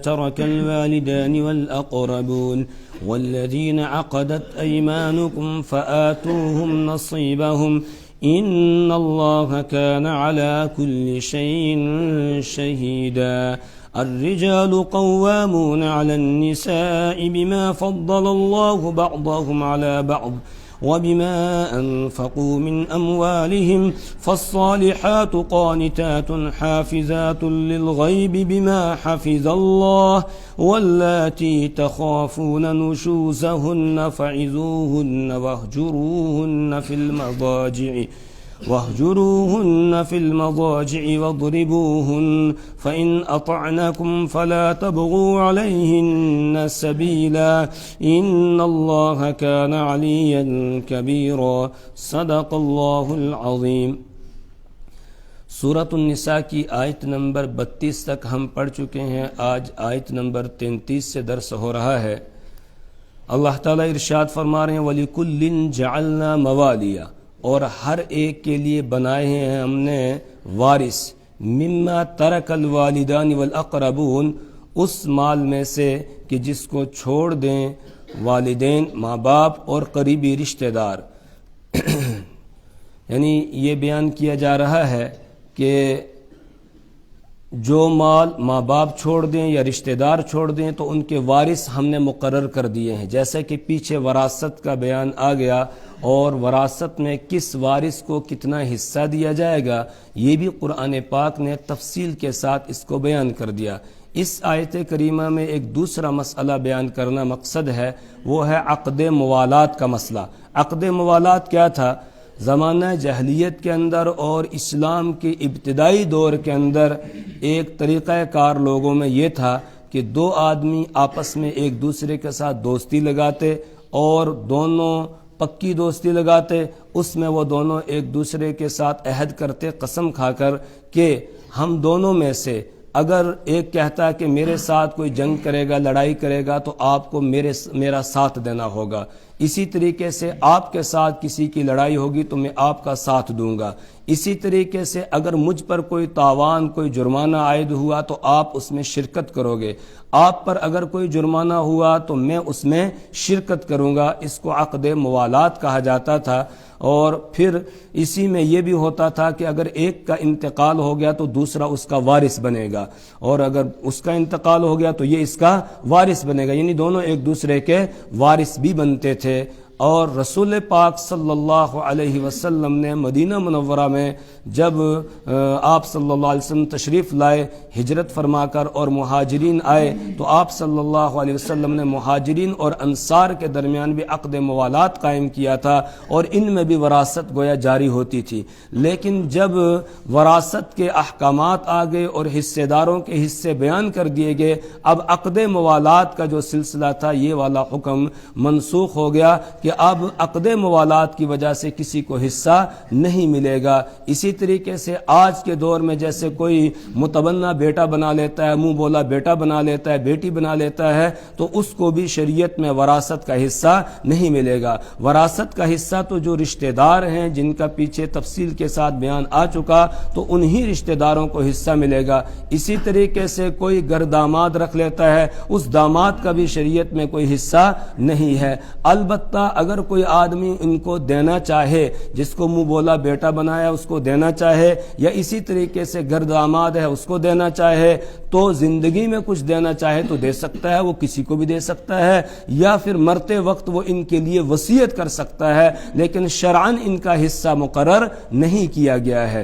ترك الوالدان والأقربون والذين عقدت أيمانكم فآتوهم نصيبهم إن الله كان على كل شيء شهيدا الرجال قوامون على النساء بما فضل الله بعضهم على بعض وبما أنفقوا من أموالهم فالصالحات قانتات حافظات للغيب بما حفظ الله واللاتي تخافون نشوزهن فعظوهن واهجروهن في المضاجع واضربوهن فإن أطعنكم فلا تبغوا عليهن سبيلا إن الله كان عليا كبيرا صدق الله العظيم۔ سورۃ النساء کی آیت نمبر 32 تک ہم پڑھ چکے ہیں۔ آج آیت نمبر 33 سے درس ہو رہا ہے۔ اللہ تعالیٰ ارشاد فرما رہے ہیں وَلِكُلٍّ جَعَلْنَا مَوَالِيَ، اور ہر ایک کے لیے بنائے ہیں ہم نے وارث، مما ترک الوالدان والاقربون، اس مال میں سے کہ جس کو چھوڑ دیں والدین، ماں باپ اور قریبی رشتہ دار۔ یعنی یہ بیان کیا جا رہا ہے کہ جو مال ماں باپ چھوڑ دیں یا رشتہ دار چھوڑ دیں تو ان کے وارث ہم نے مقرر کر دیے ہیں، جیسا کہ پیچھے وراثت کا بیان آ گیا، اور وراثت میں کس وارث کو کتنا حصہ دیا جائے گا یہ بھی قرآن پاک نے تفصیل کے ساتھ اس کو بیان کر دیا۔ اس آیت کریمہ میں ایک دوسرا مسئلہ بیان کرنا مقصد ہے، وہ ہے عقد موالات کا مسئلہ۔ عقد موالات کیا تھا؟ زمانہ جاہلیت کے اندر اور اسلام کے ابتدائی دور کے اندر ایک طریقہ کار لوگوں میں یہ تھا کہ دو آدمی آپس میں ایک دوسرے کے ساتھ دوستی لگاتے، اور دونوں پکی دوستی لگاتے، اس میں وہ دونوں ایک دوسرے کے ساتھ عہد کرتے، قسم کھا کر کہ ہم دونوں میں سے اگر ایک کہتا کہ میرے ساتھ کوئی جنگ کرے گا، لڑائی کرے گا تو آپ کو میرا ساتھ دینا ہوگا، اسی طریقے سے آپ کے ساتھ کسی کی لڑائی ہوگی تو میں آپ کا ساتھ دوں گا، اسی طریقے سے اگر مجھ پر کوئی تاوان، کوئی جرمانہ عائد ہوا تو آپ اس میں شرکت کرو گے، آپ پر اگر کوئی جرمانہ ہوا تو میں اس میں شرکت کروں گا۔ اس کو عقد موالات کہا جاتا تھا۔ اور پھر اسی میں یہ بھی ہوتا تھا کہ اگر ایک کا انتقال ہو گیا تو دوسرا اس کا وارث بنے گا، اور اگر اس کا انتقال ہو گیا تو یہ اس کا وارث بنے گا، یعنی دونوں ایک دوسرے کے وارث بھی بنتے تھے۔ اور رسول پاک صلی اللہ علیہ وسلم نے مدینہ منورہ میں جب آپ صلی اللہ علیہ وسلم تشریف لائے ہجرت فرما کر اور مہاجرین آئے تو آپ صلی اللہ علیہ وسلم نے مہاجرین اور انصار کے درمیان بھی عقد موالات قائم کیا تھا، اور ان میں بھی وراثت گویا جاری ہوتی تھی۔ لیکن جب وراثت کے احکامات آ گئے اور حصے داروں کے حصے بیان کر دیے گئے، اب عقد موالات کا جو سلسلہ تھا یہ والا حکم منسوخ ہو گیا کہ اب عقد موالات کی وجہ سے کسی کو حصہ نہیں ملے گا۔ اسی طریقے سے آج کے دور میں جیسے کوئی متبنہ بیٹا بنا لیتا ہے، منہ بولا بیٹا بنا لیتا ہے، بیٹی بنا لیتا ہے، تو اس کو بھی شریعت میں وراثت کا حصہ نہیں ملے گا۔ وراثت کا حصہ تو جو رشتہ دار ہیں جن کا پیچھے تفصیل کے ساتھ بیان آ چکا تو انہی رشتہ داروں کو حصہ ملے گا۔ اسی طریقے سے کوئی گھر داماد رکھ لیتا ہے، اس داماد کا بھی شریعت میں کوئی حصہ نہیں ہے۔ البتہ اگر کوئی آدمی ان کو دینا چاہے، جس کو منہ بولا بیٹا بنایا اس کو دینا چاہے، یا اسی طریقے سے گھر داماد ہے اس کو دینا چاہے، تو زندگی میں کچھ دینا چاہے تو دے سکتا ہے، وہ کسی کو بھی دے سکتا ہے، یا پھر مرتے وقت وہ ان کے لیے وصیت کر سکتا ہے، لیکن شرعاً ان کا حصہ مقرر نہیں کیا گیا ہے۔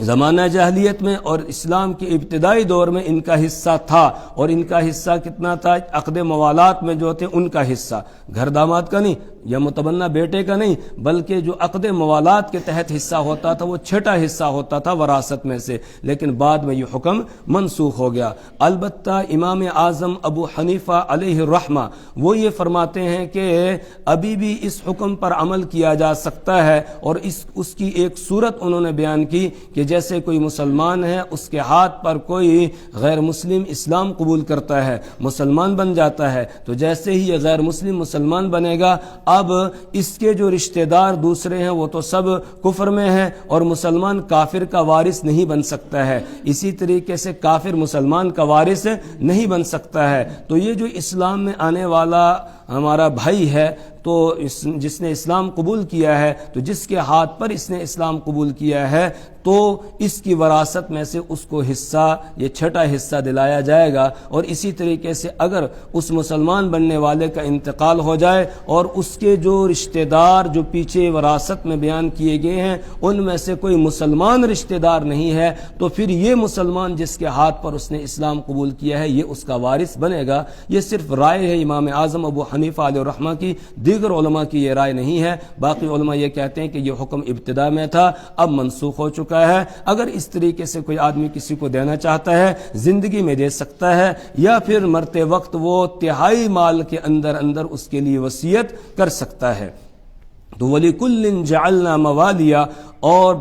زمانہ جاہلیت میں اور اسلام کے ابتدائی دور میں ان کا حصہ تھا، اور ان کا حصہ کتنا تھا؟ عقد موالات میں جو تھے ان کا حصہ، گھر داماد کا نہیں یا متبنہ بیٹے کا نہیں، بلکہ جو عقد موالات کے تحت حصہ ہوتا تھا وہ چھٹا حصہ ہوتا تھا وراثت میں سے، لیکن بعد میں یہ حکم منسوخ ہو گیا۔ البتہ امام اعظم ابو حنیفہ علیہ الرحمہ وہ یہ فرماتے ہیں کہ ابھی بھی اس حکم پر عمل کیا جا سکتا ہے، اور اس کی ایک صورت انہوں نے بیان کی کہ جیسے کوئی مسلمان ہے، اس کے ہاتھ پر کوئی غیر مسلم اسلام قبول کرتا ہے، مسلمان بن جاتا ہے، تو جیسے ہی یہ غیر مسلم مسلمان بنے گا، اب اس کے جو رشتہ دار دوسرے ہیں وہ تو سب کفر میں ہیں، اور مسلمان کافر کا وارث نہیں بن سکتا ہے، اسی طریقے سے کافر مسلمان کا وارث نہیں بن سکتا ہے۔ تو یہ جو اسلام میں آنے والا ہمارا بھائی ہے، تو جس نے اسلام قبول کیا ہے، تو جس کے ہاتھ پر اس نے اسلام قبول کیا ہے، تو اس کی وراثت میں سے اس کو حصہ، یہ چھٹا حصہ دلایا جائے گا۔ اور اسی طریقے سے اگر اس مسلمان بننے والے کا انتقال ہو جائے اور اس کے جو رشتہ دار جو پیچھے وراثت میں بیان کیے گئے ہیں ان میں سے کوئی مسلمان رشتہ دار نہیں ہے، تو پھر یہ مسلمان جس کے ہاتھ پر اس نے اسلام قبول کیا ہے یہ اس کا وارث بنے گا۔ یہ صرف رائے ہے امام اعظم ابو حنیفہ علیہ الرحمہ کی، دیگر علماء کی یہ رائے نہیں ہے۔ باقی علماء یہ کہتے ہیں کہ یہ حکم ابتدا میں تھا، اب منسوخ ہو چکا ہے۔ اگر اس طریقے سے کوئی آدمی کسی کو دینا چاہتا ہے زندگی میں دے سکتا ہے، یا پھر مرتے وقت وہ تہائی مال کے اندر اس کے لیے وصیت کر سکتا ہے۔ تو وَلِكُلٍّ جَعَلْنَا مَوَالِيَ، اور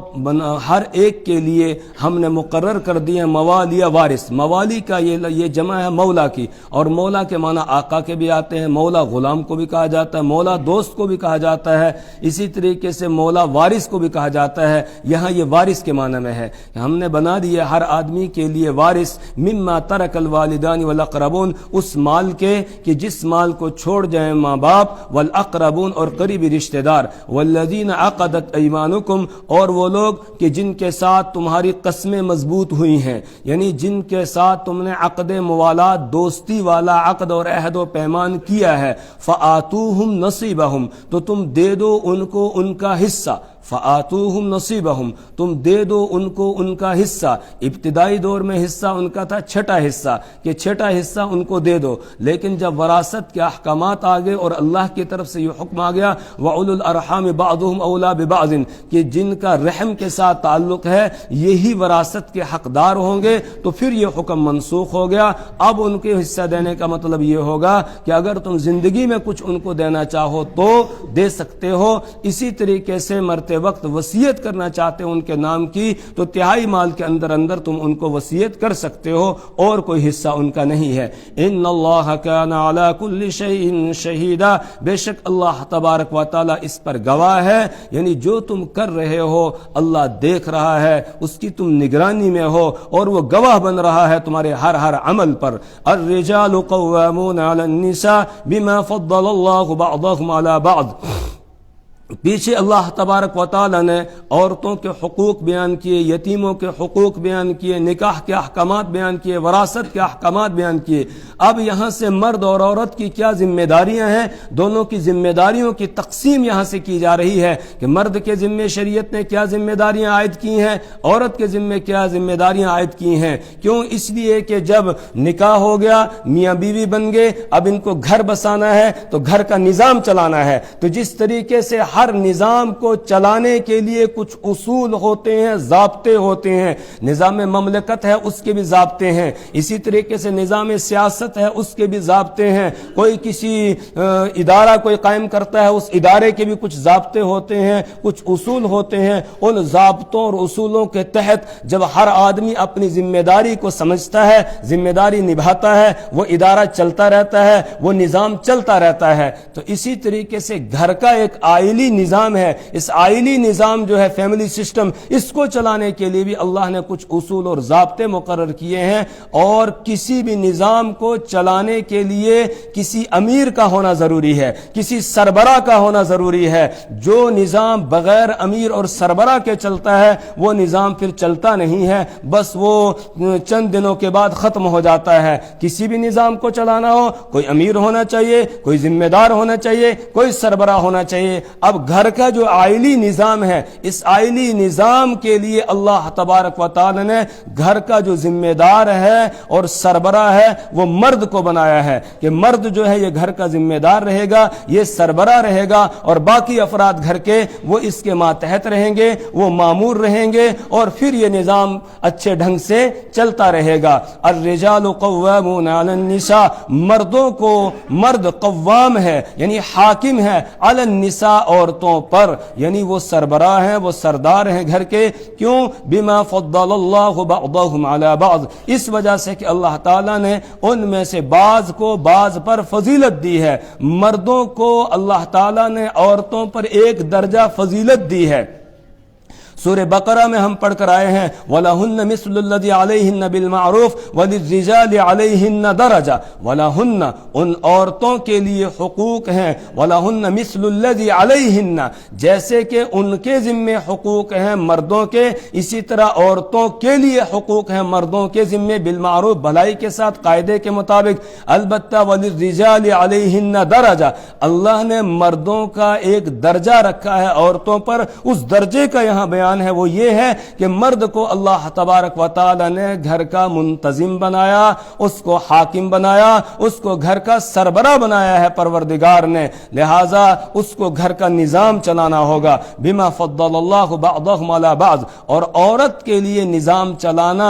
ہر ایک کے لیے ہم نے مقرر کر دیا موالیہ وارث۔ موالی کا یہ جمع ہے مولا کی، اور مولا کے معنی آقا کے بھی آتے ہیں، مولا غلام کو بھی کہا جاتا ہے، مولا دوست کو بھی کہا جاتا ہے، اسی طریقے سے مولا وارث کو بھی کہا جاتا ہے۔ یہاں یہ وارث کے معنی میں ہے، ہم نے بنا دیا ہر آدمی کے لیے وارث، مما ترک الوالدان والاقربون، اس مال کے کہ جس مال کو چھوڑ جائیں ماں باپ، والاقربون اور قریبی رشتہ دار، والذین عقدت ایمانکم اور وہ لوگ کہ جن کے ساتھ تمہاری قسمیں مضبوط ہوئی ہیں، یعنی جن کے ساتھ تم نے عقد موالات، دوستی والا عقد اور عہد و پیمان کیا ہے، فآتوہم نصیبہم، تو تم دے دو ان کو ان کا حصہ، فآتوہم نصیبہم، تم دے دو ان کو ان کا حصہ۔ ابتدائی دور میں حصہ ان کا تھا چھٹا حصہ، کہ چھٹا حصہ ان کو دے دو، لیکن جب وراثت کے احکامات آ گئے اور اللہ کی طرف سے یہ حکم آ گیا وَأُولُو الْأَرْحَامِ بَعْضُهُمْ أَوْلَىٰ بِبَعْضٍ، کہ جن کا رحم کے ساتھ تعلق ہے یہی وراثت کے حقدار ہوں گے، تو پھر یہ حکم منسوخ ہو گیا۔ اب ان کے حصہ دینے کا مطلب یہ ہوگا کہ اگر تم زندگی میں کچھ ان کو دینا چاہو تو دے سکتے ہو، اسی طریقے سے مرتے وقت وصیت کرنا چاہتے ہو ان کے نام کی تو تہائی مال کے اندر تم ان کو وصیت کر سکتے ہو، اور کوئی حصہ ان کا نہیں ہے۔ ان اللہ کان علی کل شیء شہیدا، بے شک اللہ تبارک و تعالی اس پر گواہ ہے، یعنی جو تم کر رہے ہو اللہ دیکھ رہا ہے، اس کی تم نگرانی میں ہو، اور وہ گواہ بن رہا ہے تمہارے ہر عمل پر۔ الرجال قوامون علی النساء بما فضل اللہ بعضهم علی بعض، پیچھے اللہ تبارک و تعالی نے عورتوں کے حقوق بیان کیے، یتیموں کے حقوق بیان کیے، نکاح کے احکامات بیان کیے، وراثت کے احکامات بیان کیے۔ اب یہاں سے مرد اور عورت کی کیا ذمہ داریاں ہیں، دونوں کی ذمہ داریوں کی تقسیم یہاں سے کی جا رہی ہے کہ مرد کے ذمہ شریعت نے کیا ذمہ داریاں عائد کی ہیں، عورت کے ذمہ کیا ذمہ داریاں عائد کی ہیں۔ کیوں؟ اس لیے کہ جب نکاح ہو گیا، میاں بیوی بن گئے، اب ان کو گھر بسانا ہے تو گھر کا نظام چلانا ہے، تو جس طریقے سے ہر نظام کو چلانے کے لیے کچھ اصول ہوتے ہیں، ضابطے ہوتے ہیں، نظام مملکت ہے اس کے بھی ضابطے ہیں، اسی طریقے سے نظام سیاست ہے اس کے بھی ضابطے ہیں، کوئی کسی ادارہ کوئی قائم کرتا ہے اس ادارے کے بھی کچھ ضابطے ہوتے ہیں، کچھ اصول ہوتے ہیں۔ ان ضابطوں اور اصولوں کے تحت جب ہر آدمی اپنی ذمہ داری کو سمجھتا ہے، ذمہ داری نبھاتا ہے، وہ ادارہ چلتا رہتا ہے، وہ نظام چلتا رہتا ہے۔ تو اسی طریقے سے گھر کا ایک آئلی نظام ہے، اس آئلی نظام جو ہے فیملی سسٹم، اس کو چلانے کے لیے بھی اللہ نے کچھ اصول اور ضابطے مقرر کیے ہیں، اور کسی بھی نظام کو چلانے کے لیے کسی امیر کا ہونا ضروری ہے، کسی سربراہ کا ہونا ضروری ہے۔ جو نظام بغیر امیر اور سربراہ کے چلتا ہے وہ نظام پھر چلتا نہیں ہے، بس وہ چند دنوں کے بعد ختم ہو جاتا ہے۔ کسی بھی نظام کو چلانا ہو کوئی امیر ہونا چاہیے، کوئی ذمہ دار ہونا چاہیے، کوئی سربراہ ہونا چاہیے۔ اب گھر کا جو آئلی نظام ہے، اس آئلی نظام کے لیے اللہ تبارک و تعالی نے گھر کا جو ذمہ دار ہے اور سربراہ ہے وہ مرد کو بنایا ہے، کہ مرد جو ہے یہ گھر کا ذمہ دار رہے گا، یہ سربراہ رہے گا، اور باقی افراد گھر کے وہ اس کے ماتحت رہیں گے، وہ مامور رہیں گے، اور پھر یہ نظام اچھے ڈھنگ سے چلتا رہے گا۔ الرجال قوامون علی النساء، مردوں کو مرد قوام ہے یعنی حاکم ہے، علی النساء اور عورتوں پر، یعنی وہ سربراہ ہیں، وہ سردار ہیں گھر کے. کیوں؟ بما فضل اللہ بعضهم علی بعض، اس وجہ سے کہ اللہ تعالیٰ نے ان میں سے بعض کو بعض پر فضیلت دی ہے. مردوں کو اللہ تعالیٰ نے عورتوں پر ایک درجہ فضیلت دی ہے. سورہ بقرہ میں ہم پڑھ کر آئے ہیں وَلَهُنَّ مِثْلُ الَّذِي عَلَيْهِنَّ بِالْمَعْرُوفِ وَلِلرِّجَالِ عَلَيْهِنَّ دَرَجَةٌ. وَلَهُنَّ، ان عورتوں کے لیے حقوق ہیں. وَلَهُنَّ مِثْلُ الَّذِي عَلَيْهِنَّ، جیسے کہ ان کے ذمے حقوق ہیں مردوں کے، اسی طرح عورتوں کے لیے حقوق ہیں مردوں کے ذمے بالمعروف، بھلائی کے ساتھ، قاعدے کے مطابق. البتہ وَلِلرِّجَالِ عَلَيْهِنَّ دَرَجَةٌ، اللہ نے مردوں کا ایک درجہ رکھا ہے عورتوں پر. اس درجے کا یہاں بیان ہے وہ یہ ہے کہ مرد کو اللہ تبارک و تعالی نے گھر کا منتظم بنایا، اس کو حاکم بنایا، اس کو گھر کا سربراہ بنایا ہے پروردگار نے، لہذا اس کو گھر کا نظام چلانا ہوگا. بما فضل اللہ بعضهم علی بعض، اور عورت کے لیے نظام چلانا،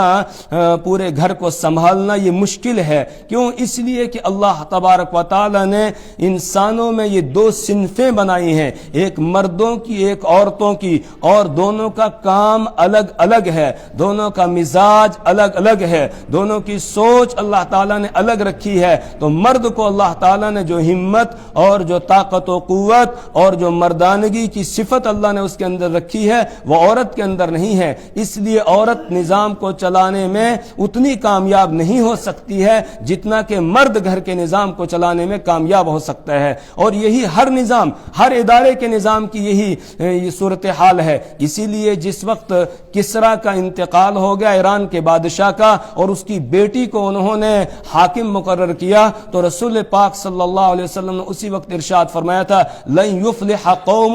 پورے گھر کو سنبھالنا یہ مشکل ہے. کیوں؟ اس لیے کہ اللہ تبارک و تعالی نے انسانوں میں یہ دو صنفیں بنائی ہیں، ایک مردوں کی ایک عورتوں کی، اور دونوں کا کام الگ الگ ہے، دونوں کا مزاج الگ الگ ہے، دونوں کی سوچ اللہ تعالیٰ نے الگ رکھی ہے. تو مرد کو اللہ تعالیٰ نے جو ہمت اور جو طاقت و قوت اور جو مردانگی کی صفت اللہ نے اس کے اندر رکھی ہے وہ عورت کے اندر نہیں ہے. اس لیے عورت نظام کو چلانے میں اتنی کامیاب نہیں ہو سکتی ہے جتنا کہ مرد گھر کے نظام کو چلانے میں کامیاب ہو سکتا ہے. اور یہی ہر نظام، ہر ادارے کے نظام کی یہی صورتحال ہے. اسی لیے جس وقت کسرا کا انتقال ہو گیا ایران کے بادشاہ کا، اور اس کی بیٹی کو انہوں نے حاکم مقرر کیا، تو رسول پاک صلی اللہ علیہ وسلم نے اسی وقت ارشاد فرمایا تھا لن یفلح قوم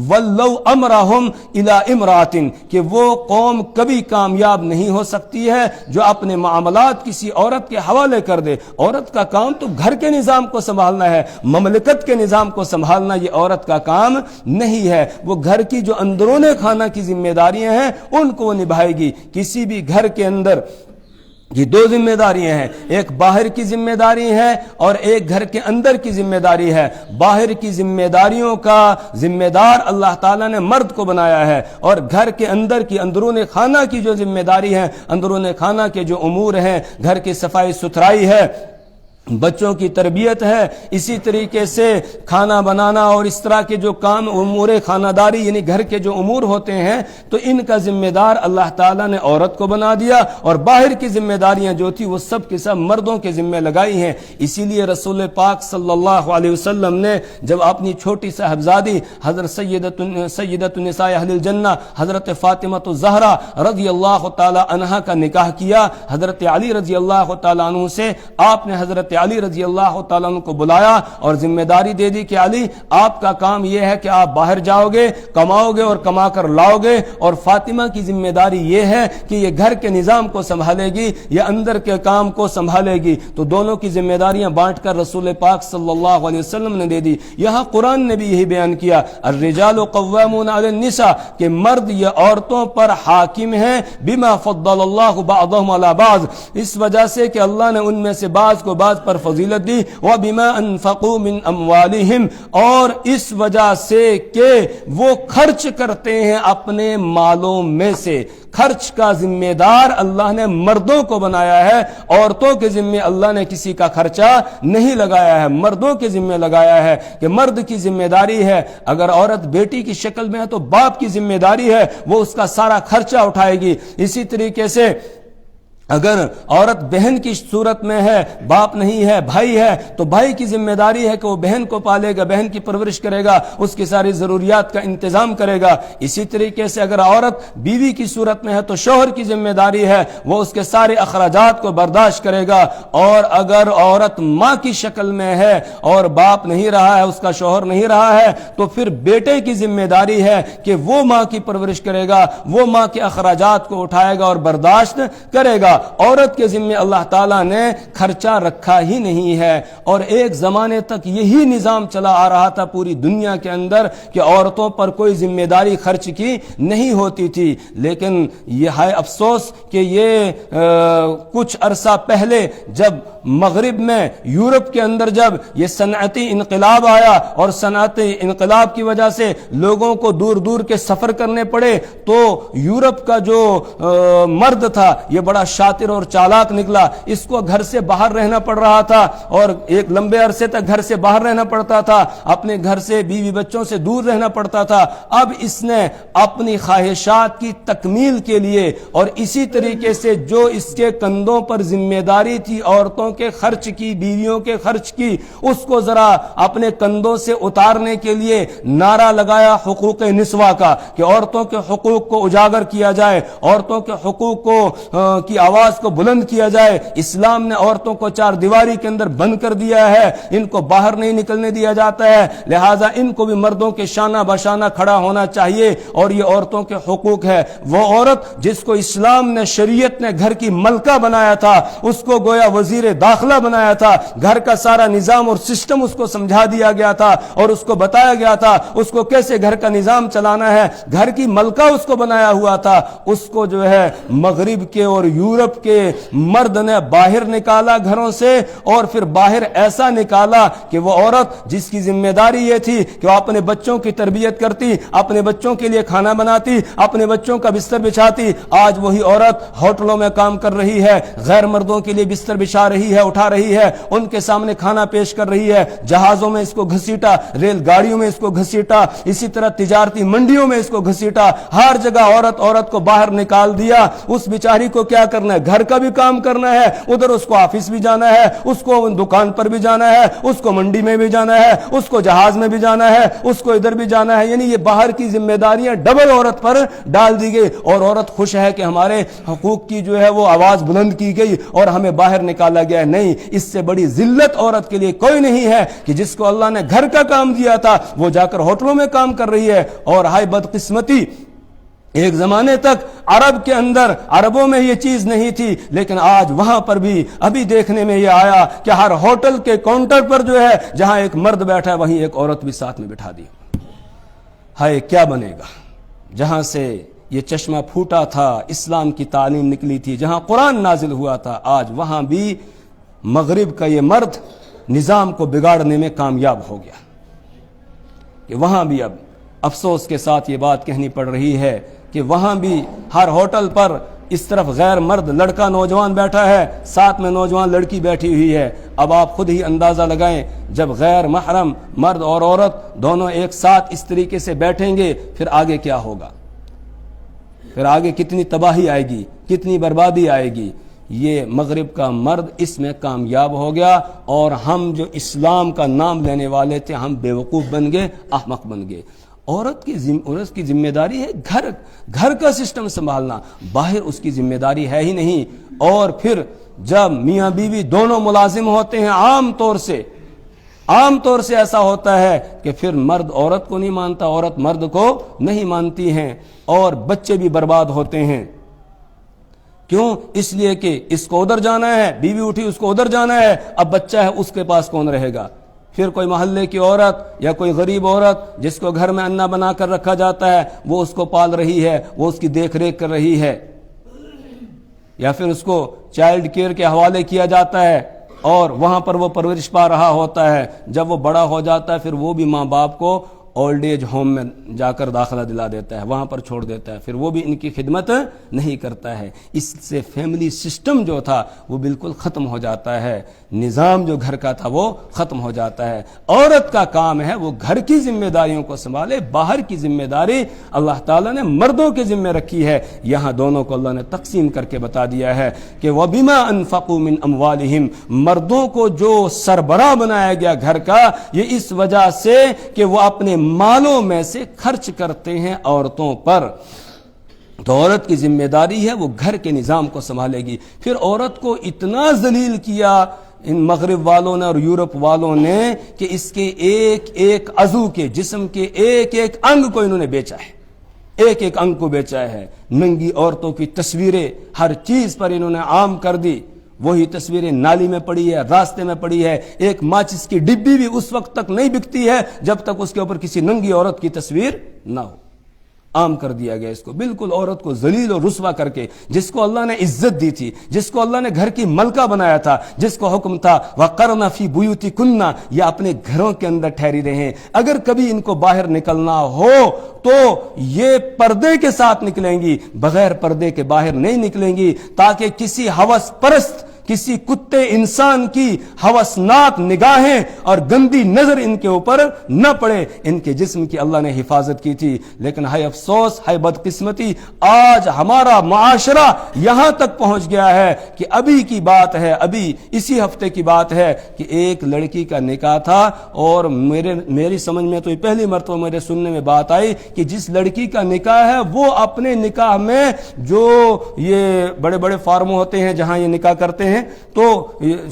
ولوا امرهم الى امرأة، کہ وہ قوم کبھی کامیاب نہیں ہو سکتی ہے جو اپنے معاملات کسی عورت کے حوالے کر دے. عورت کا کام تو گھر کے نظام کو سنبھالنا ہے، مملکت کے نظام کو سنبھالنا یہ عورت کا کام نہیں ہے. وہ گھر کی جو اندرون خانہ کی ذمہ داریاں ہیں ان کو وہ نبھائے گی. کسی بھی گھر کے اندر یہ دو ذمہ داریاں ہیں، ایک باہر کی ذمہ داری ہے اور ایک گھر کے اندر کی ذمہ داری ہے. باہر کی ذمہ داریوں کا ذمہ دار اللہ تعالیٰ نے مرد کو بنایا ہے، اور گھر کے اندر کی اندرون خانہ کی جو ذمہ داری ہے، اندرون خانہ کے جو امور ہیں، گھر کی صفائی ستھرائی ہے، بچوں کی تربیت ہے، اسی طریقے سے کھانا بنانا اور اس طرح کے جو کام امور خانہ داری یعنی گھر کے جو امور ہوتے ہیں، تو ان کا ذمہ دار اللہ تعالیٰ نے عورت کو بنا دیا، اور باہر کی ذمہ داریاں جو تھی وہ سب کے سب مردوں کے ذمہ لگائی ہیں. اسی لیے رسول پاک صلی اللہ علیہ وسلم نے جب اپنی چھوٹی صاحبزادی حضرت سیدۃ النساء اہل الجنہ حضرت فاطمہ الزہرا رضی اللہ تعالی عنہا کا نکاح کیا حضرت علی رضی اللہ تعالی عنہ سے، آپ نے حضرت علی رضی اللہ تعالیٰ عنہ کو بلایا اور ذمہ داری دے دی کہ علی آپ کا کام یہ ہے کہ آپ باہر جاؤ گے، کماؤ گے اور کما کر لاؤ گے، اور فاطمہ کی ذمہ داری یہ ہے کہ یہ گھر کے نظام کو سنبھالے گی، یہ اندر کے کام کو سنبھالے گی. تو دونوں کی ذمہ داریاں بانٹ کر رسول پاک صلی اللہ علیہ وسلم نے دے دی. یہاں قرآن نے بھی یہی بیان کیا الرجال قوامون علی النساء، کہ مرد یہ عورتوں پر حاکم ہیں بما فضل اللہ بعضهم علی بعض، اس وجہ سے کہ اللہ نے ان میں سے بعض کو بعض پر فضیلت دی. وَبِمَا أَنفَقُوا مِنْ أَمْوَالِهِمْ، اور اس وجہ سے کہ وہ خرچ کرتے ہیں اپنے مالوں میں سے. خرچ کا ذمہ دار اللہ نے مردوں کو بنایا ہے، عورتوں کے ذمہ اللہ نے کسی کا خرچہ نہیں لگایا ہے، مردوں کے ذمہ لگایا ہے کہ مرد کی ذمہ داری ہے. اگر عورت بیٹی کی شکل میں ہے تو باپ کی ذمہ داری ہے، وہ اس کا سارا خرچہ اٹھائے گی. اسی طریقے سے اگر عورت بہن کی صورت میں ہے، باپ نہیں ہے، بھائی ہے، تو بھائی کی ذمہ داری ہے کہ وہ بہن کو پالے گا، بہن کی پرورش کرے گا، اس کی ساری ضروریات کا انتظام کرے گا. اسی طریقے سے اگر عورت بیوی کی صورت میں ہے تو شوہر کی ذمہ داری ہے وہ اس کے سارے اخراجات کو برداشت کرے گا. اور اگر عورت ماں کی شکل میں ہے اور باپ نہیں رہا ہے، اس کا شوہر نہیں رہا ہے، تو پھر بیٹے کی ذمہ داری ہے کہ وہ ماں کی پرورش کرے گا، وہ ماں کے اخراجات کو اٹھائے گا اور برداشت کرے گا. عورت کے ذمے اللہ تعالیٰ نے خرچہ رکھا ہی نہیں ہے، اور ایک زمانے تک یہی نظام چلا آ رہا تھا پوری دنیا کے اندر کہ عورتوں پر کوئی ذمہ داری خرچ کی نہیں ہوتی تھی۔ لیکن یہ ہے افسوس کہ یہ کچھ عرصہ پہلے جب مغرب میں یورپ کے اندر جب یہ صنعتی انقلاب آیا اور صنعتی انقلاب کی وجہ سے لوگوں کو دور دور کے سفر کرنے پڑے، تو یورپ کا جو مرد تھا یہ بڑا شاطر اور چالاک نکلا، اس کو گھر سے باہر رہنا پڑ رہا تھا اور ایک لمبے عرصے تک گھر سے باہر رہنا پڑتا تھا، اپنے گھر سے بیوی بچوں سے دور رہنا پڑتا تھا۔ اب اس نے اپنی خواہشات کی تکمیل کے لیے اور اسی طریقے سے جو اس کے کندھوں پر ذمہ داری تھی عورتوں کے خرچ کی، بیویوں کے خرچ کی، اس کو ذرا اپنے کندھوں سے اتارنے کے لیے نعرہ لگایا حقوق نسواں کا کہ عورتوں کے حقوق کو اجاگر کیا جائے، عورتوں کے حقوق کو کی آواز کو بلند کیا جائے۔ اسلام نے عورتوں کو چار دیواری کے اندر بند کر دیا ہے، ان کو باہر نہیں نکلنے دیا جاتا ہے، لہذا ان کو بھی مردوں کے شانہ بشانہ کھڑا ہونا چاہیے، اور یہ عورتوں کے حقوق ہے۔ وہ عورت جس کو اسلام نے، شریعت نے گھر کی ملکہ بنایا تھا، اس کو گویا وزیر داخلہ بنایا تھا، گھر کا سارا نظام اور سسٹم اس کو سمجھا دیا گیا تھا اور اس کو بتایا گیا تھا اس کو کیسے گھر کا نظام چلانا ہے، گھر کی ملکہ اس کو بنایا ہوا تھا۔ اس کو جو ہے مغرب کے اور یورپ کے مرد نے باہر نکالا گھروں سے، اور پھر باہر ایسا نکالا کہ وہ عورت جس کی ذمہ داری یہ تھی کہ وہ اپنے بچوں کی تربیت کرتی، اپنے بچوں کے لیے کھانا بناتی، اپنے بچوں کا بستر بچھاتی، آج وہی عورت ہوٹلوں میں کام کر رہی ہے، غیر مردوں کے لیے بستر بچھا رہی ہے، اٹھا رہی ہے، ان کے سامنے کھانا پیش کر رہی ہے، جہازوں میں اس کو گھسیٹا، ریل گاڑیوں میں اس کو گھسیٹا، اسی طرح تجارتی منڈیوں میں اس کو گھسیٹا، ہر جگہ عورت کو باہر نکال دیا۔ اس بیچاری کو کیا کرنا ہے؟ گھر کا بھی کام کرنا ہے، ادھر اس کو آفس بھی جانا ہے، اس کو دکان پر بھی جانا ہے، اس کو منڈی میں بھی جانا ہے، اس کو جہاز میں بھی جانا ہے، اس کو ادھر بھی جانا ہے، یعنی یہ باہر کی ذمہ داریاں ڈبل عورت پر ڈال دی گئی، اور عورت خوش ہے کہ ہمارے حقوق کی جو ہے وہ آواز بلند کی گئی اور ہمیں باہر نکالا گیا۔ نہیں، اس سے بڑی ذلت عورت کے لیے کوئی نہیں ہے کہ جس کو اللہ نے گھر کا کام دیا تھا وہ جا کر ہوٹلوں میں کام کر رہی ہے۔ اور ہائے بدقسمتی، ایک زمانے تک عرب کے اندر، عربوں میں یہ چیز نہیں تھی، لیکن آج وہاں پر بھی ابھی دیکھنے میں یہ آیا کہ ہر ہوٹل کے کاؤنٹر پر جو ہے جہاں ایک مرد بیٹھا ہے وہیں ایک عورت بھی ساتھ میں بٹھا دی۔ ہائے کیا بنے گا؟ جہاں سے یہ چشمہ پھوٹا تھا، اسلام کی تعلیم نکلی تھی، جہاں قرآن نازل ہوا تھا، آج وہاں بھی مغرب کا یہ مرد نظام کو بگاڑنے میں کامیاب ہو گیا کہ وہاں بھی اب افسوس کے ساتھ یہ بات کہنی پڑ رہی ہے کہ وہاں بھی ہر ہوٹل پر اس طرف غیر مرد لڑکا نوجوان بیٹھا ہے، ساتھ میں نوجوان لڑکی بیٹھی ہوئی ہے۔ اب آپ خود ہی اندازہ لگائیں، جب غیر محرم مرد اور عورت دونوں ایک ساتھ اس طریقے سے بیٹھیں گے پھر آگے کیا ہوگا؟ پھر آگے کتنی تباہی آئے گی، کتنی بربادی آئے گی۔ یہ مغرب کا مرد اس میں کامیاب ہو گیا، اور ہم جو اسلام کا نام لینے والے تھے ہم بیوقوف بن گئے، احمق بن گئے۔ عورت کی ذمہ داری ہے گھر کا سسٹم سنبھالنا، باہر اس کی ذمہ داری ہے ہی نہیں۔ اور پھر جب میاں بیوی دونوں ملازم ہوتے ہیں، عام طور سے ایسا ہوتا ہے کہ پھر مرد عورت کو نہیں مانتا، عورت مرد کو نہیں مانتی ہیں، اور بچے بھی برباد ہوتے ہیں۔ کیوں؟ اس لیے کہ اس کو ادھر جانا ہے، بیوی اٹھی اس کو ادھر جانا ہے، اب بچہ ہے اس کے پاس کون رہے گا؟ پھر کوئی محلے کی عورت یا کوئی غریب عورت جس کو گھر میں انا بنا کر رکھا جاتا ہے وہ اس کو پال رہی ہے، وہ اس کی دیکھ ریکھ کر رہی ہے، یا پھر اس کو چائلڈ کیئر کے حوالے کیا جاتا ہے اور وہاں پر وہ پرورش پا رہا ہوتا ہے۔ جب وہ بڑا ہو جاتا ہے پھر وہ بھی ماں باپ کو اولڈ ایج ہوم میں جا کر داخلہ دلا دیتا ہے، وہاں پر چھوڑ دیتا ہے، پھر وہ بھی ان کی خدمت نہیں کرتا ہے۔ اس سے فیملی سسٹم جو تھا وہ بالکل ختم ہو جاتا ہے، نظام جو گھر کا تھا وہ ختم ہو جاتا ہے۔ عورت کا کام ہے وہ گھر کی ذمہ داریوں کو سنبھالے، باہر کی ذمہ داری اللہ تعالیٰ نے مردوں کے ذمہ رکھی ہے۔ یہاں دونوں کو اللہ نے تقسیم کر کے بتا دیا ہے کہ وَبِمَا أَنفَقُوا مِنْ أَمْوَالِهِمْ، مردوں کو جو سربراہ بنایا گیا گھر کا، یہ اس وجہ سے کہ وہ اپنے مالوں میں سے خرچ کرتے ہیں عورتوں پر۔ تو عورت کی ذمہ داری ہے وہ گھر کے نظام کو سنبھالے گی۔ پھر عورت کو اتنا ذلیل کیا ان مغرب والوں نے اور یورپ والوں نے کہ اس کے ایک ایک عضو کے، جسم کے ایک ایک انگ کو انہوں نے بیچا ہے، ایک ایک انگ کو بیچا ہے، ننگی عورتوں کی تصویریں ہر چیز پر انہوں نے عام کر دی، وہی تصویریں نالی میں پڑی ہے، راستے میں پڑی ہے، ایک ماچس کی ڈبی بھی اس وقت تک نہیں بکتی ہے جب تک اس کے اوپر کسی ننگی عورت کی تصویر نہ ہو۔ عام کر دیا گیا اس کو، بالکل عورت کو ذلیل اور رسوا کر کے، جس کو اللہ نے عزت دی تھی، جس کو اللہ نے گھر کی ملکہ بنایا تھا، جس کو حکم تھا وَقَرْنَ فِي بُيُوتِكُنَّ، یا اپنے گھروں کے اندر ٹھہری رہیں، اگر کبھی ان کو باہر نکلنا ہو تو یہ پردے کے ساتھ نکلیں گی، بغیر پردے کے باہر نہیں نکلیں گی، تاکہ کسی ہوس پرست، کسی کتے انسان کی ہوسناک نگاہیں اور گندی نظر ان کے اوپر نہ پڑے۔ ان کے جسم کی اللہ نے حفاظت کی تھی، لیکن ہے افسوس، ہے بدقسمتی، آج ہمارا معاشرہ یہاں تک پہنچ گیا ہے کہ ابھی کی بات ہے، ابھی اسی ہفتے کی بات ہے کہ ایک لڑکی کا نکاح تھا، اور میری سمجھ میں تو یہ پہلی مرتبہ میرے سننے میں بات آئی کہ جس لڑکی کا نکاح ہے وہ اپنے نکاح میں جو یہ بڑے بڑے فارم ہوتے ہیں جہاں یہ نکاح کرتے ہیں، تو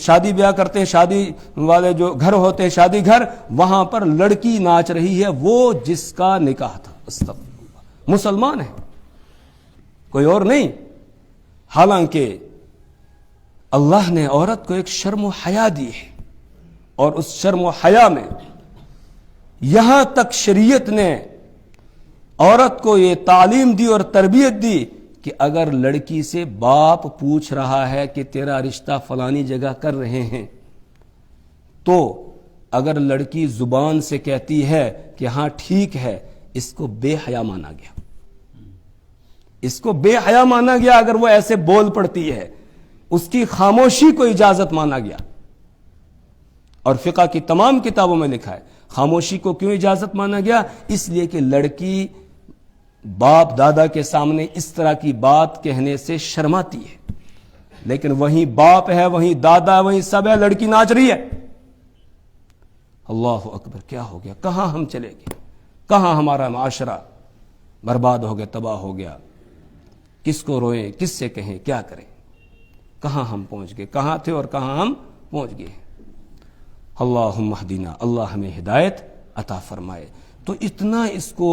شادی بیاہ کرتے ہیں، شادی والے جو گھر ہوتے ہیں، شادی گھر، وہاں پر لڑکی ناچ رہی ہے، وہ جس کا نکاح تھا، استغفر اللہ، مسلمان ہے، کوئی اور نہیں۔ حالانکہ اللہ نے عورت کو ایک شرم و حیا دی ہے، اور اس شرم و حیا میں یہاں تک شریعت نے عورت کو یہ تعلیم دی اور تربیت دی کہ اگر لڑکی سے باپ پوچھ رہا ہے کہ تیرا رشتہ فلانی جگہ کر رہے ہیں، تو اگر لڑکی زبان سے کہتی ہے کہ ہاں ٹھیک ہے، اس کو بے حیا مانا گیا، اس کو بے حیا مانا گیا۔ اگر وہ ایسے بول پڑتی ہے، اس کی خاموشی کو اجازت مانا گیا، اور فقہ کی تمام کتابوں میں لکھا ہے خاموشی کو کیوں اجازت مانا گیا، اس لیے کہ لڑکی باپ دادا کے سامنے اس طرح کی بات کہنے سے شرماتی ہے، لیکن وہیں باپ ہے، وہیں دادا ہے، وہیں سب ہے، لڑکی ناچ رہی ہے۔ اللہ اکبر، کیا ہو گیا؟ کہاں ہم چلے گئے؟ کہاں ہمارا معاشرہ برباد ہو گیا، تباہ ہو گیا؟ کس کو روئیں، کس سے کہیں، کیا کریں؟ کہاں ہم پہنچ گئے؟ کہاں تھے اور کہاں ہم پہنچ گئے؟ اللہم اہدنا، اللہ ہمیں ہدایت عطا فرمائے۔ تو اتنا اس کو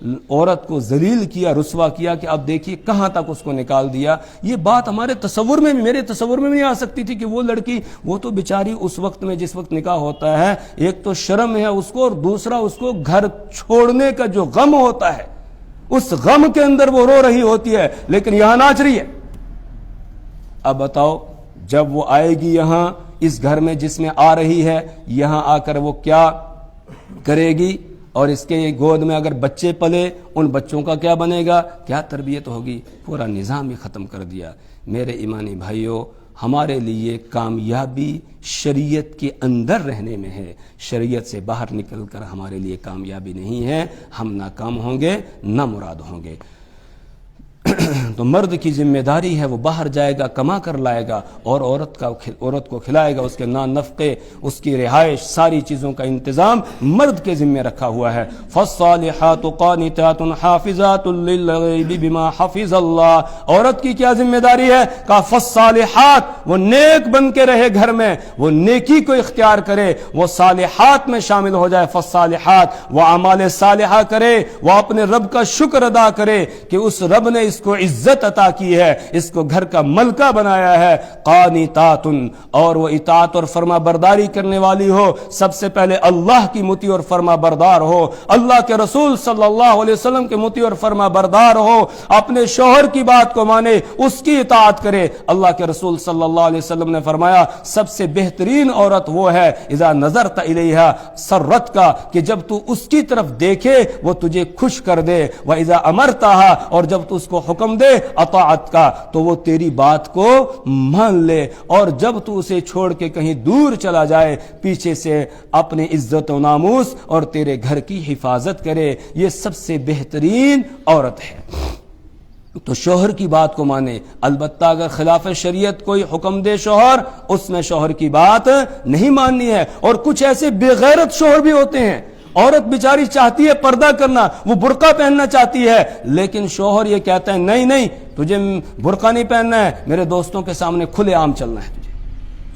عورت کو ذلیل کیا، رسوا کیا کہ اب دیکھیے کہاں تک اس کو نکال دیا۔ یہ بات ہمارے تصور میں بھی، میرے تصور میں بھی نہیں آ سکتی تھی کہ وہ لڑکی، وہ تو بیچاری اس وقت میں جس وقت نکاح ہوتا ہے، ایک تو شرم ہے اس کو، اور دوسرا اس کو گھر چھوڑنے کا جو غم ہوتا ہے، اس غم کے اندر وہ رو رہی ہوتی ہے، لیکن یہاں ناچ رہی ہے۔ اب بتاؤ، جب وہ آئے گی یہاں اس گھر میں جس میں آ رہی ہے، یہاں آ کر وہ کیا کرے گی؟ اور اس کے گود میں اگر بچے پلے، ان بچوں کا کیا بنے گا؟ کیا تربیت ہوگی؟ پورا نظام ہی ختم کر دیا۔ میرے ایمانی بھائیوں، ہمارے لیے کامیابی شریعت کے اندر رہنے میں ہے، شریعت سے باہر نکل کر ہمارے لیے کامیابی نہیں ہے، ہم ناکام ہوں گے، نامراد ہوں گے۔ تو مرد کی ذمہ داری ہے، وہ باہر جائے گا، کما کر لائے گا، اور عورت کو کھلائے گا، اس کے نان نفقے، اس کی رہائش، ساری چیزوں کا انتظام مرد کے ذمہ رکھا ہوا ہے۔ فالصالحات قانتات حافظات للغیب بما حفظ اللہ۔ عورت کی کیا ذمہ داری ہے؟ کہا فالصالحات، وہ نیک بن کے رہے گھر میں، وہ نیکی کو اختیار کرے، وہ صالحات میں شامل ہو جائے۔ فالصالحات، وہ اعمال صالحہ کرے، وہ اپنے رب کا شکر ادا کرے کہ اس رب نے اس کو عزت عطا کی ہے، اس کو گھر کا ملکہ بنایا ہے۔ قانتات، اور وہ اطاعت اور فرما برداری کرنے والی ہو، سب سے پہلے اللہ کی مطیع اور فرما بردار ہو، اللہ کے رسول صلی اللہ علیہ وسلم کے مطیع اور فرما بردار ہو، اپنے شوہر کی بات کو مانے، اس کی اطاعت کرے۔ اللہ کے رسول صلی اللہ علیہ وسلم نے فرمایا سب سے بہترین عورت وہ ہے اذا نظرت الیہا سرت کا، کہ جب تو اس کی طرف دیکھے وہ تجھے خوش کر دے، واذا امرتہا، اور جب تو اس کو حکم دے اطاعت کا، تو وہ تیری بات کو مان لے، اور جب تو اسے چھوڑ کے کہیں دور چلا جائے، پیچھے سے اپنی عزت و ناموس اور تیرے گھر کی حفاظت کرے۔ یہ سب سے بہترین عورت ہے۔ تو شوہر کی بات کو مانے، البتہ اگر خلاف شریعت کوئی حکم دے شوہر، اس میں شوہر کی بات نہیں ماننی ہے۔ اور کچھ ایسے بے غیرت شوہر بھی ہوتے ہیں، عورت بیچاری چاہتی ہے پردہ کرنا، وہ برقع پہننا چاہتی ہے، لیکن شوہر یہ کہتا ہے نہیں نہیں، تجھے برقع نہیں پہننا ہے، میرے دوستوں کے سامنے کھلے عام چلنا ہے تجھے۔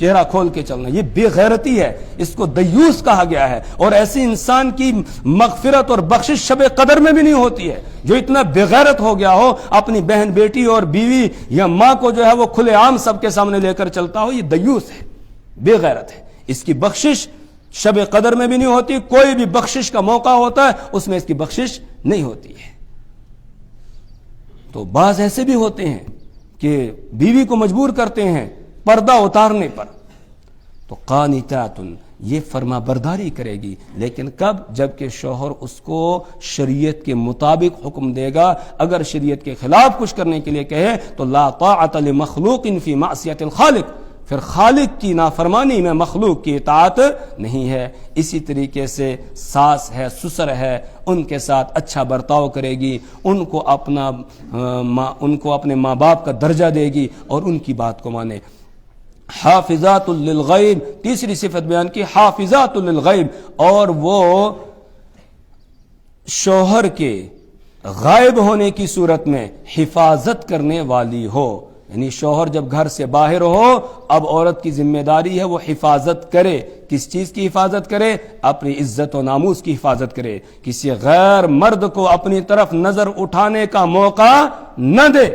چہرہ کھول کے چلنا، یہ بے غیرتی ہے، اس کو دیوس کہا گیا ہے۔ اور ایسے انسان کی مغفرت اور بخشش شب قدر میں بھی نہیں ہوتی ہے جو اتنا بے غیرت ہو گیا ہو، اپنی بہن بیٹی اور بیوی یا ماں کو جو ہے وہ کھلے عام سب کے سامنے لے کر چلتا ہو، یہ دیوس ہے، بے غیرت ہے۔ اس کی بخشش شب قدر میں بھی نہیں ہوتی، کوئی بھی بخشش کا موقع ہوتا ہے اس میں اس کی بخشش نہیں ہوتی ہے۔ تو بعض ایسے بھی ہوتے ہیں کہ بیوی کو مجبور کرتے ہیں پردہ اتارنے پر، تو قانتات، یہ فرما برداری کرے گی، لیکن کب؟ جبکہ شوہر اس کو شریعت کے مطابق حکم دے گا۔ اگر شریعت کے خلاف کچھ کرنے کے لیے کہے تو لا طاعت لمخلوق فی معصیت الخالق، پھر خالق کی نافرمانی میں مخلوق کی اطاعت نہیں ہے۔ اسی طریقے سے ساس ہے، سسر ہے، ان کے ساتھ اچھا برتاؤ کرے گی، ان کو اپنے ماں باپ کا درجہ دے گی اور ان کی بات کو مانے۔ حافظات للغیب، تیسری صفت بیان کی، حافظات للغیب، اور وہ شوہر کے غائب ہونے کی صورت میں حفاظت کرنے والی ہو۔ یعنی شوہر جب گھر سے باہر ہو، اب عورت کی ذمہ داری ہے وہ حفاظت کرے۔ کس چیز کی حفاظت کرے؟ اپنی عزت و ناموس کی حفاظت کرے، کسی غیر مرد کو اپنی طرف نظر اٹھانے کا موقع نہ دے،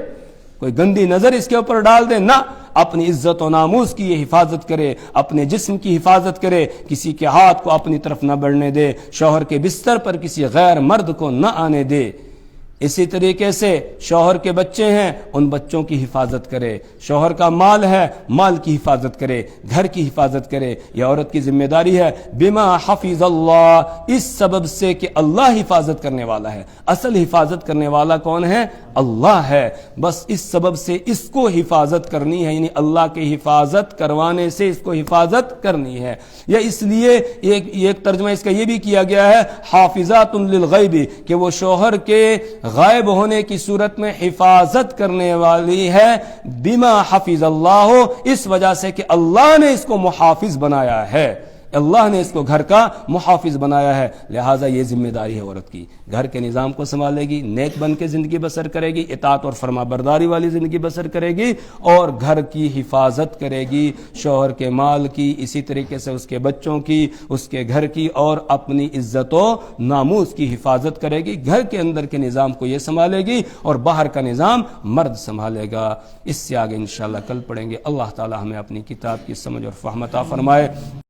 کوئی گندی نظر اس کے اوپر ڈال دے نہ، اپنی عزت و ناموس کی یہ حفاظت کرے، اپنے جسم کی حفاظت کرے، کسی کے ہاتھ کو اپنی طرف نہ بڑھنے دے، شوہر کے بستر پر کسی غیر مرد کو نہ آنے دے۔ اسی طریقے سے شوہر کے بچے ہیں، ان بچوں کی حفاظت کرے، شوہر کا مال ہے، مال کی حفاظت کرے، گھر کی حفاظت کرے، یہ عورت کی ذمہ داری ہے۔ بما حفظ اللہ، اس سبب سے کہ اللہ حفاظت کرنے والا ہے۔ اصل حفاظت کرنے والا کون ہے؟ اللہ ہے۔ بس اس سبب سے اس کو حفاظت کرنی ہے، یعنی اللہ کی حفاظت کروانے سے اس کو حفاظت کرنی ہے۔ یا اس لیے ایک ترجمہ اس کا یہ بھی کیا گیا ہے حافظات للغیب، کہ وہ شوہر کے غائب ہونے کی صورت میں حفاظت کرنے والی ہے، بما حفظ اللہ، اس وجہ سے کہ اللہ نے اس کو محافظ بنایا ہے، اللہ نے اس کو گھر کا محافظ بنایا ہے، لہٰذا یہ ذمہ داری ہے عورت کی، گھر کے نظام کو سنبھالے گی، نیک بن کے زندگی بسر کرے گی، اطاعت اور فرما برداری والی زندگی بسر کرے گی، اور گھر کی حفاظت کرے گی، شوہر کے مال کی، اسی طریقے سے اس کے بچوں کی، اس کے گھر کی، اور اپنی عزت و ناموس کی حفاظت کرے گی۔ گھر کے اندر کے نظام کو یہ سنبھالے گی اور باہر کا نظام مرد سنبھالے گا۔ اس سے آگے انشاءاللہ کل پڑھیں گے۔ اللہ تعالی ہمیں اپنی کتاب کی سمجھ اور فہم عطا فرمائے۔